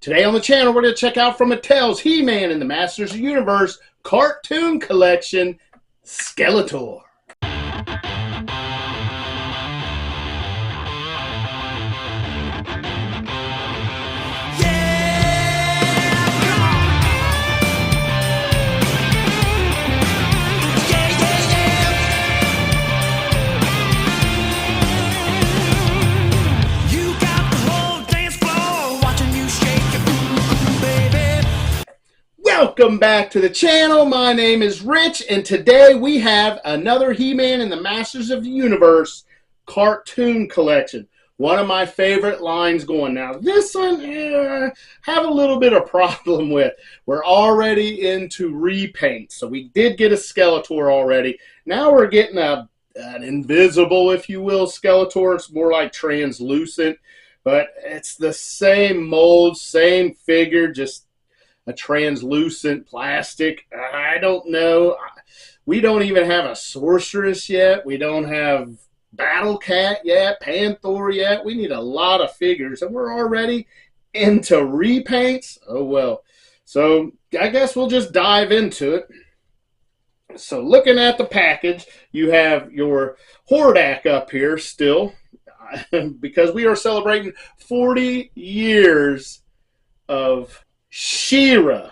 Today on the channel, we're going to check out from Mattel's He-Man and the Masters of the Universe Cartoon Collection Skeletor. Welcome back to the channel. My name is Rich, and today we have another He-Man and the Masters of the Universe Cartoon Collection. One of my favorite lines going. Now, this one I have a little bit of problem with. We're already into repaint, so we did get a Skeletor already. Now we're getting an invisible, if you will, Skeletor. It's more like translucent, but it's the same mold, same figure, just a translucent plastic. I don't know. We don't even have a sorceress yet. We don't have Battle Cat yet, Panther yet. We need a lot of figures, and we're already into repaints. Oh well. So I guess we'll just dive into it. So looking at the package, you have your Hordak up here still, because we are celebrating 40 years of She-Ra.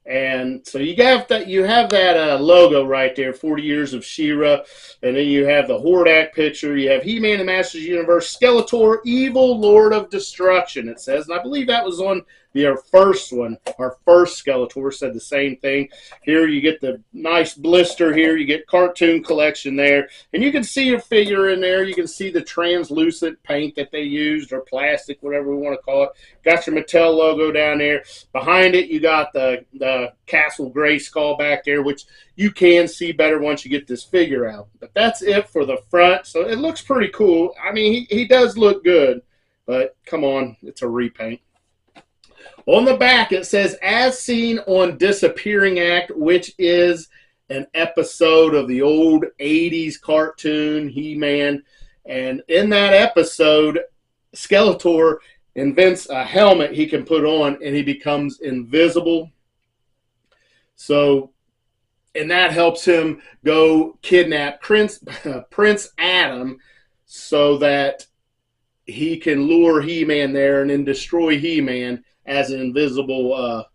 And so you have that logo right there, 40 years of She-Ra, and then you have the Hordak picture. You have He-Man and Masters of the Universe, Skeletor, Evil Lord of Destruction, it says. And I believe that was on our first one. Our first Skeletor said the same thing. Here you get the nice blister here. You get Cartoon Collection there. And you can see your figure in there. You can see the translucent paint that they used, or plastic, whatever we want to call it. Got your Mattel logo down there. Behind it, you got the Castle Grayskull back there, which you can see better once you get this figure out. But that's it for the front. So it looks pretty cool. I mean, he does look good. But come on, it's a repaint. On the back, it says, as seen on Disappearing Act, which is an episode of the old 80s cartoon He-Man. And in that episode, Skeletor invents a helmet he can put on, and he becomes invisible. So, and that helps him go kidnap Prince Adam so that he can lure He-Man there and then destroy He-Man as an invisible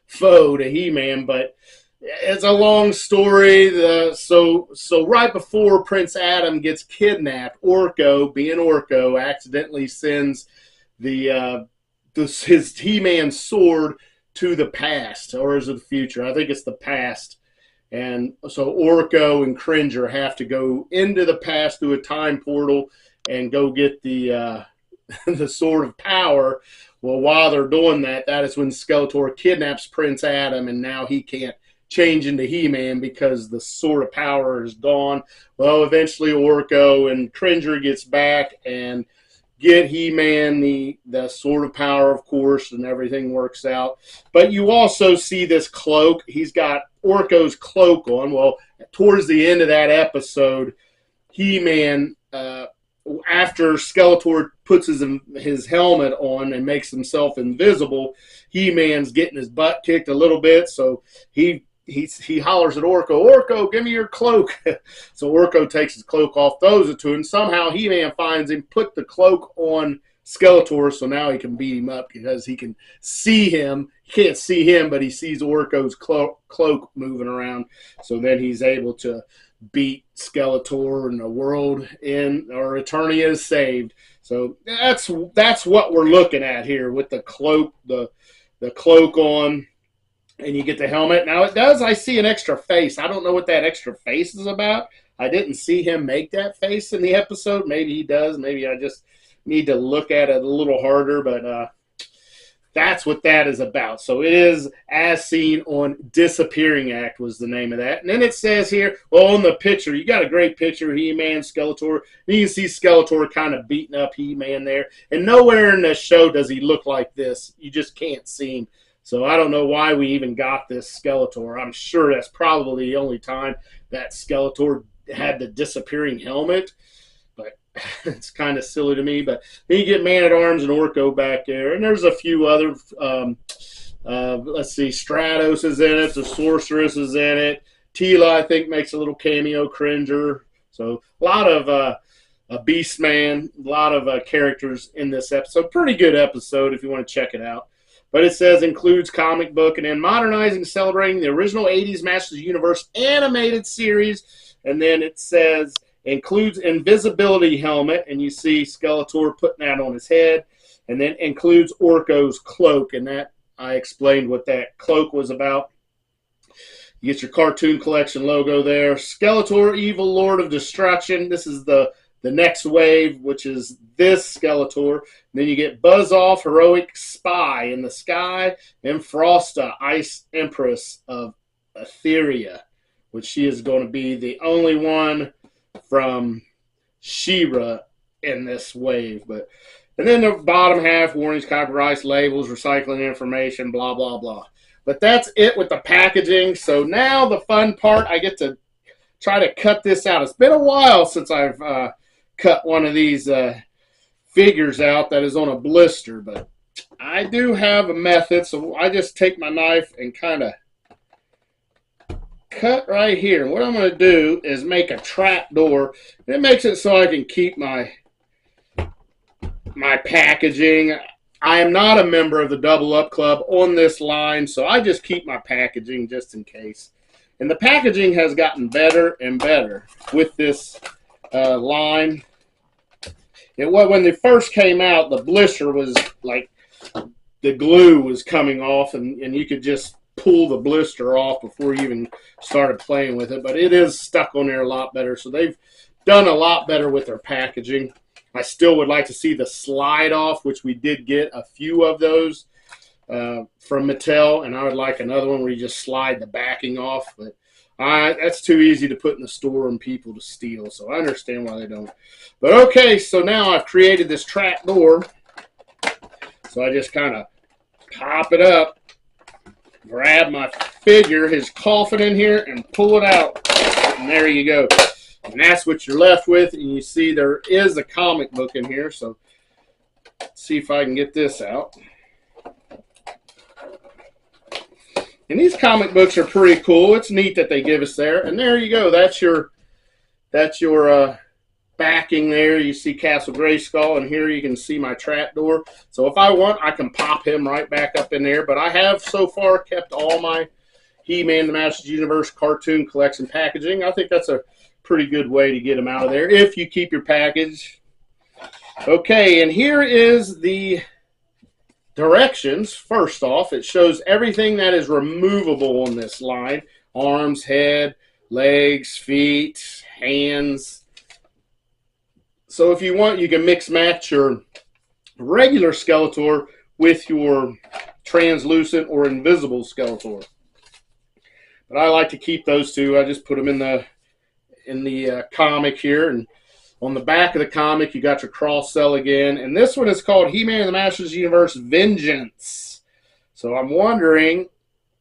foe to He-Man. But it's a long story. So right before Prince Adam gets kidnapped, Orko, being Orko, accidentally sends his He-Man sword to the past, or is it the future? I think it's the past. And so Orko and Cringer have to go into the past through a time portal and go get the Sword of Power. Well, while they're doing that, that is when Skeletor kidnaps Prince Adam, and now he can't change into He-Man because the Sword of Power is gone. Well, eventually Orko and Cringer gets back and get He-Man the Sword of Power, of course, and everything works out. But you also see this cloak. He's got Orko's cloak on. Well, towards the end of that episode, He-Man, after Skeletor puts his helmet on and makes himself invisible, He-Man's getting his butt kicked a little bit, so he hollers at Orko, "Orko, give me your cloak." So Orko takes his cloak off, throws it to him. Somehow He-Man finds him, put the cloak on Skeletor, so now he can beat him up because he can see him. He can't see him, but he sees Orko's cloak moving around. So then he's able to beat Skeletor, and the world or Eternia is saved. So that's what we're looking at here with the cloak, the cloak on, and you get the helmet. Now I see an extra face. I don't know what that extra face is about. I didn't see him make that face in the episode. Maybe he does. Maybe I just need to look at it a little harder, but that's what that is about. So it is as seen on Disappearing Act was the name of that. And then it says here, well, on the picture, you got a great picture of He-Man, Skeletor. And you can see Skeletor kind of beating up He-Man there. And nowhere in the show does he look like this. You just can't see him. So I don't know why we even got this Skeletor. I'm sure that's probably the only time that Skeletor had the disappearing helmet. But It's kind of silly to me, but then you get Man-at-Arms and Orko back there, and there's a few other. Let's see, Stratos is in it. The Sorceress is in it. Tila, I think, makes a little cameo. Cringer. So a lot of a Beastman, a lot of characters in this episode. Pretty good episode if you want to check it out. But it says includes comic book and then modernizing, celebrating the original 80s Masters of the Universe animated series. And then it says includes invisibility helmet, and you see Skeletor putting that on his head. And then includes Orko's cloak, and that I explained what that cloak was about. You get your Cartoon Collection logo there. Skeletor, Evil Lord of Destruction. This is the next wave, which is this Skeletor. And then you get Buzz Off, Heroic Spy in the Sky, and Frosta, Ice Empress of Etheria, which she is going to be the only one from She-Ra in this wave. And then the bottom half, warnings, copyrights, labels, recycling information, blah, blah, blah. But that's it with the packaging. So now the fun part, I get to try to cut this out. It's been a while since I've cut one of these figures out that is on a blister, but I do have a method. So I just take my knife and kind of cut right here. And what I'm going to do is make a trap door. It makes it so I can keep my packaging. I am not a member of the Double Up Club on this line, so I just keep my packaging just in case. And the packaging has gotten better and better with this line. When they first came out, the blister was like the glue was coming off, and you could just pull the blister off before you even started playing with it. But it is stuck on there a lot better, so they've done a lot better with their packaging. I still would like to see the slide off, which we did get a few of those from Mattel, and I would like another one where you just slide the backing off. But that's too easy to put in the store and people to steal, so I understand why they don't. But okay, so now I've created this trap door. So I just kind of pop it up, grab my figure, his coffin in here, and pull it out. And there you go. And that's what you're left with. And you see there is a comic book in here. So let's see if I can get this out. And these comic books are pretty cool. It's neat that they give us there. And there you go. That's your backing there. You see Castle Grayskull. And here you can see my trapdoor. So if I want, I can pop him right back up in there. But I have so far kept all my He-Man, the Masters of the Universe Cartoon Collection packaging. I think that's a pretty good way to get them out of there if you keep your package. Okay, and here is the directions. First off, it shows everything that is removable on this line. Arms, head, legs, feet, hands. So if you want, you can mix match your regular Skeletor with your translucent or invisible Skeletor. But I like to keep those two. I just put them in the comic here, and on the back of the comic you got your cross cell again, and this one is called He-Man and the Masters of the Universe Vengeance. So I'm wondering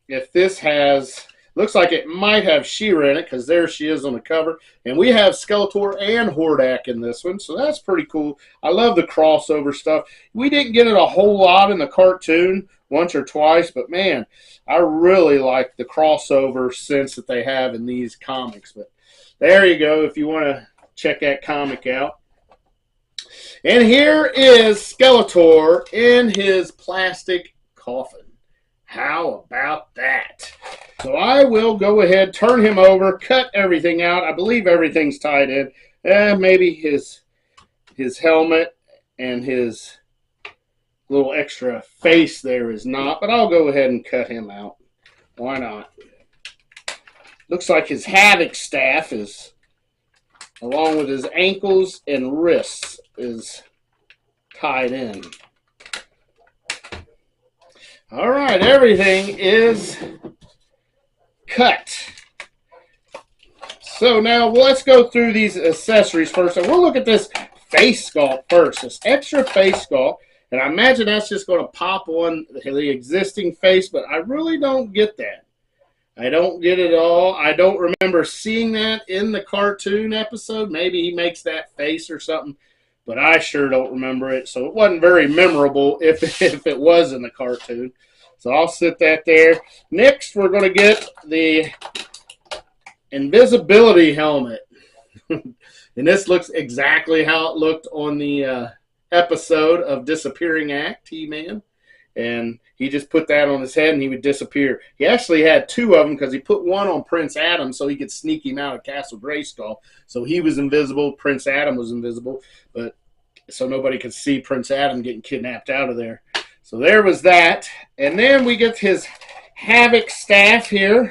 if this has, looks like it might have She-Ra in it, because there she is on the cover, and we have Skeletor and Hordak in this one, so that's pretty cool. I love the crossover stuff. We didn't get it a whole lot in the cartoon, once or twice, but man, I really like the crossover sense that they have in these comics. But there you go, if you want to check that comic out. And here is Skeletor in his plastic coffin. How about that? So I will go ahead, turn him over, cut everything out. I believe everything's tied in. Maybe his helmet and his little extra face there is not, but I'll go ahead and cut him out. Why not? Looks like his Havoc staff is, along with his ankles and wrists, is tied in. All right, everything is cut. So now let's go through these accessories first. And we'll look at this face sculpt first. This extra face sculpt. And I imagine that's just going to pop on the existing face, but I really don't get that. I don't get it all. I don't remember seeing that in the cartoon episode. Maybe he makes that face or something, but I sure don't remember it. So it wasn't very memorable if it was in the cartoon. So I'll sit that there. Next, we're going to get the invisibility helmet. And this looks exactly how it looked on the episode of Disappearing Act, He-Man. And he just put that on his head and he would disappear. He actually had two of them because he put one on Prince Adam so he could sneak him out of Castle Grayskull. So he was invisible, Prince Adam was invisible, but so nobody could see Prince Adam getting kidnapped out of there. So there was that. And then we get his Havoc staff here,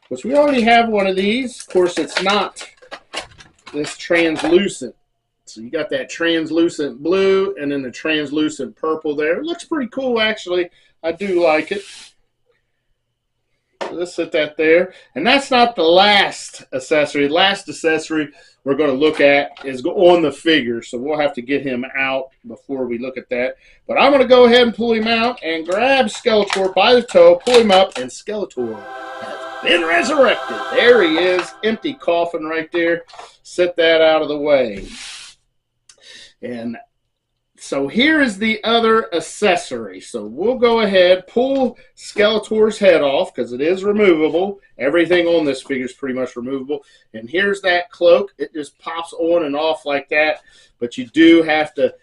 which we already have one of these. Of course, it's not this translucent. So you got that translucent blue and then the translucent purple there. It looks pretty cool, actually. I do like it. So let's set that there. And that's not the last accessory. The last accessory we're going to look at is on the figure. So we'll have to get him out before we look at that. But I'm going to go ahead and pull him out and grab Skeletor by the toe, pull him up, and Skeletor has been resurrected. There he is. Empty coffin right there. Set that out of the way. And so here is the other accessory. So we'll go ahead, pull Skeletor's head off because it is removable. Everything on this figure is pretty much removable. And here's that cloak. It just pops on and off like that. But you do have to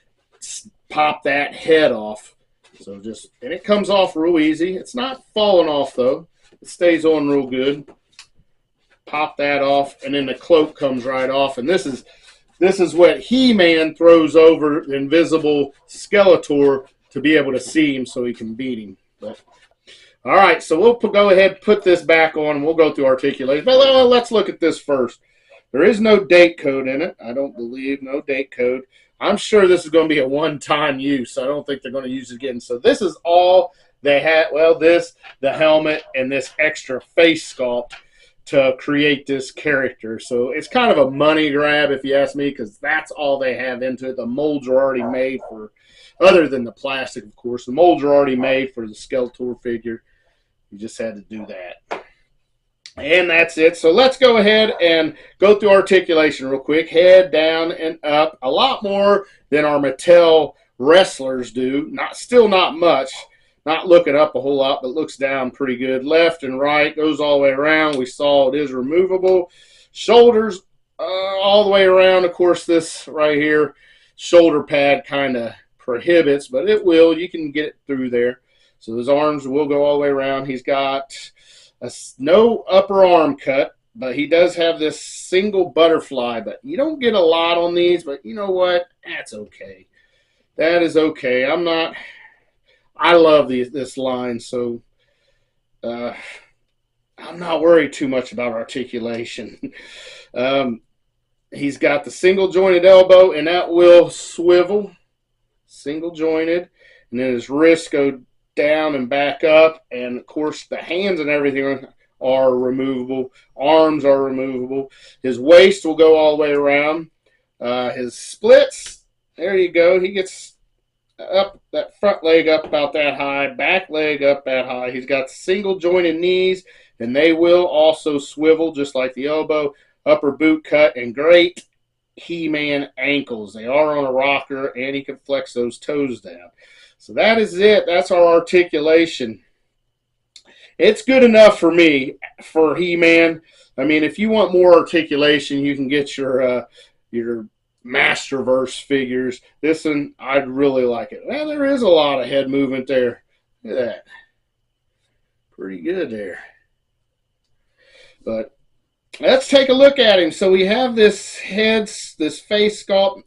pop that head off. So just, and it comes off real easy. It's not falling off though. It stays on real good. Pop that off and then the cloak comes right off. And this is what He-Man throws over the invisible Skeletor to be able to see him so he can beat him. But, all right, so we'll go ahead and put this back on, and we'll go through articulation. But let's look at this first. There is no date code in it. I don't believe. No date code. I'm sure this is going to be a one-time use. I don't think they're going to use it again. So this is all they had. Well, the helmet, and this extra face sculpt to create this character. So it's kind of a money grab if you ask me, because that's all they have into it. The molds are already made for, other than the plastic, of course, the molds are already made for the Skeletor figure. You just had to do that. And that's it. So let's go ahead and go through articulation real quick. Head down and up. A lot more than our Mattel wrestlers do. Still not much. Not looking up a whole lot, but looks down pretty good. Left and right, goes all the way around. We saw it is removable. Shoulders all the way around. Of course, this right here, shoulder pad kind of prohibits, but it will. You can get it through there. So his arms will go all the way around. He's got no upper arm cut, but he does have this single butterfly. But you don't get a lot on these, but you know what? That's okay. That is okay. I love this line, so I'm not worried too much about articulation. He's got the single jointed elbow, and that will swivel, single jointed, and then his wrists go down and back up, and of course the hands and everything are removable. Arms are removable. His waist will go all the way around. His splits, there you go. He gets up that front leg up about that high, back leg up that high. He's got single jointed knees, and they will also swivel just like the elbow. Upper boot cut, and great He-Man ankles. They are on a rocker, and he can flex those toes down. So that is it. That's our articulation. It's good enough for me for He-Man. I mean, if you want more articulation, you can get your Masterverse figures. This one, I'd really like it. Well, there is a lot of head movement there. Look at that. Pretty good there. But let's take a look at him. So we have this this face sculpt.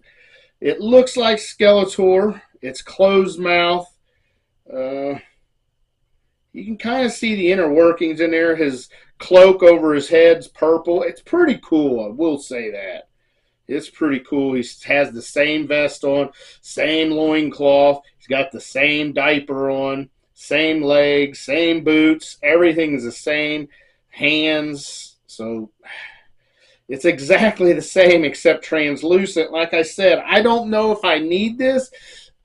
It looks like Skeletor. It's closed mouth. You can kind of see the inner workings in there. His cloak over his head's purple. It's pretty cool, I will say that. It's pretty cool. He has the same vest on, same loincloth. He's got the same diaper on, same legs, same boots. Everything is the same. Hands. So it's exactly the same except translucent. Like I said, I don't know if I need this.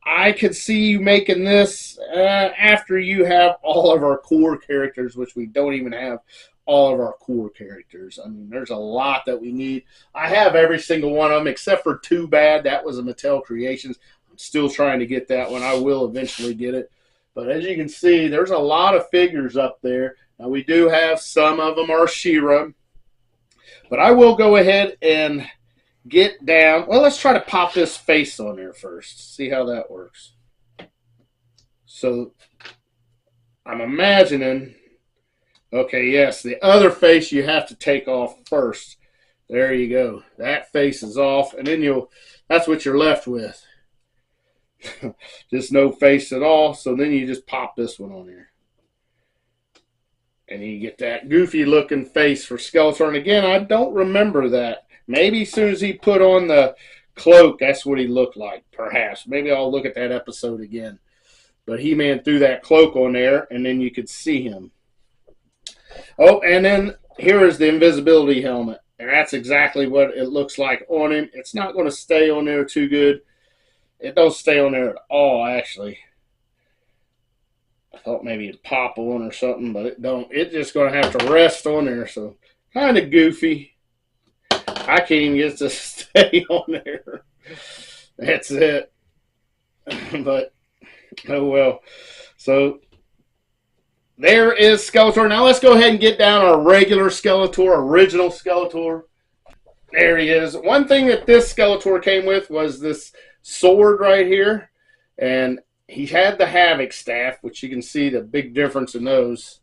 I could see you making this after you have all of our core characters, which we don't even have all of our core characters. I mean, there's a lot that we need. I have every single one of them except for Too Bad. That was a Mattel Creations. I'm still trying to get that one. I will eventually get it. But as you can see, there's a lot of figures up there. Now, we do have some of them are She-Ra. But I will go ahead and get down. Well, let's try to pop this face on there first. See how that works. So, I'm imagining... Okay, yes, the other face you have to take off first. There you go. That face is off, and then that's what you're left with. Just no face at all, so then you just pop this one on here. And you get that goofy looking face for Skeletor. And again, I don't remember that. Maybe as soon as he put on the cloak, that's what he looked like, perhaps. Maybe I'll look at that episode again. But He-Man threw that cloak on there, and then you could see him. Oh, and then here is the invisibility helmet. And that's exactly what it looks like on him. It's not going to stay on there too good. It don't stay on there at all, actually. I thought maybe it'd pop on or something, but it don't. It's just going to have to rest on there. So, kind of goofy. I can't even get it to stay on there. That's it. But, oh well. So... there is Skeletor. Now let's go ahead and get down our regular Skeletor, original Skeletor. There he is. One thing that this Skeletor came with was this sword right here. And he had the Havoc staff, which you can see the big difference in those.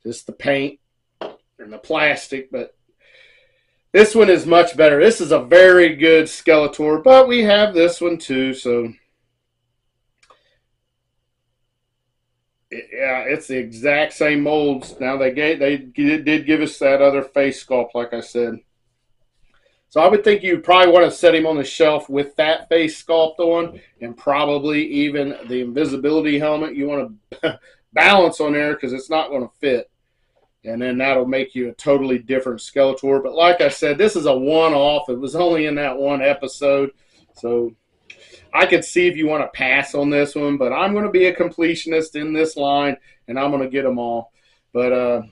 Just the paint and the plastic. But this one is much better. This is a very good Skeletor. But we have this one too, so... yeah, it's the exact same molds. Now they did give us that other face sculpt, like I said. So I would think you probably want to set him on the shelf with that face sculpt on, and probably even the invisibility helmet. You want to balance on there because it's not going to fit, and then that'll make you a totally different Skeletor. But like I said, this is a one-off. It was only in that one episode, so. I could see if you want to pass on this one, but I'm going to be a completionist in this line, and I'm going to get them all. But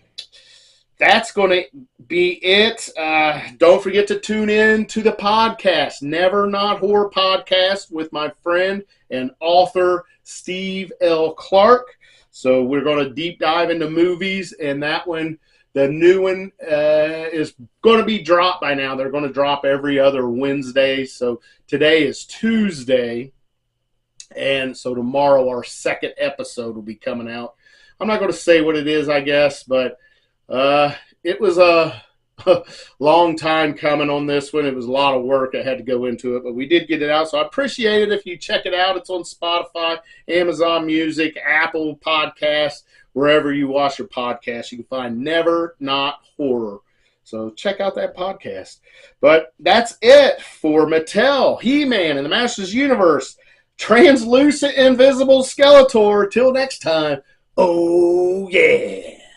that's going to be it. Don't forget to tune in to the podcast, Never Not Horror Podcast, with my friend and author Steve L. Clark. So we're going to deep dive into movies, and that one, the new one, is going to be dropped by now. They're going to drop every other Wednesday. So today is Tuesday, and so tomorrow our second episode will be coming out. I'm not going to say what it is, I guess, but it was a long time coming on this one. It was a lot of work. I had to go into it, but we did get it out, so I appreciate it if you check it out. It's on Spotify, Amazon Music, Apple Podcasts, wherever you watch your podcast. You can find Never Not Horror. So check out that podcast. But that's it for Mattel, He-Man, and the Masters Universe. Translucent Invisible Skeletor. Till next time. Oh, yeah.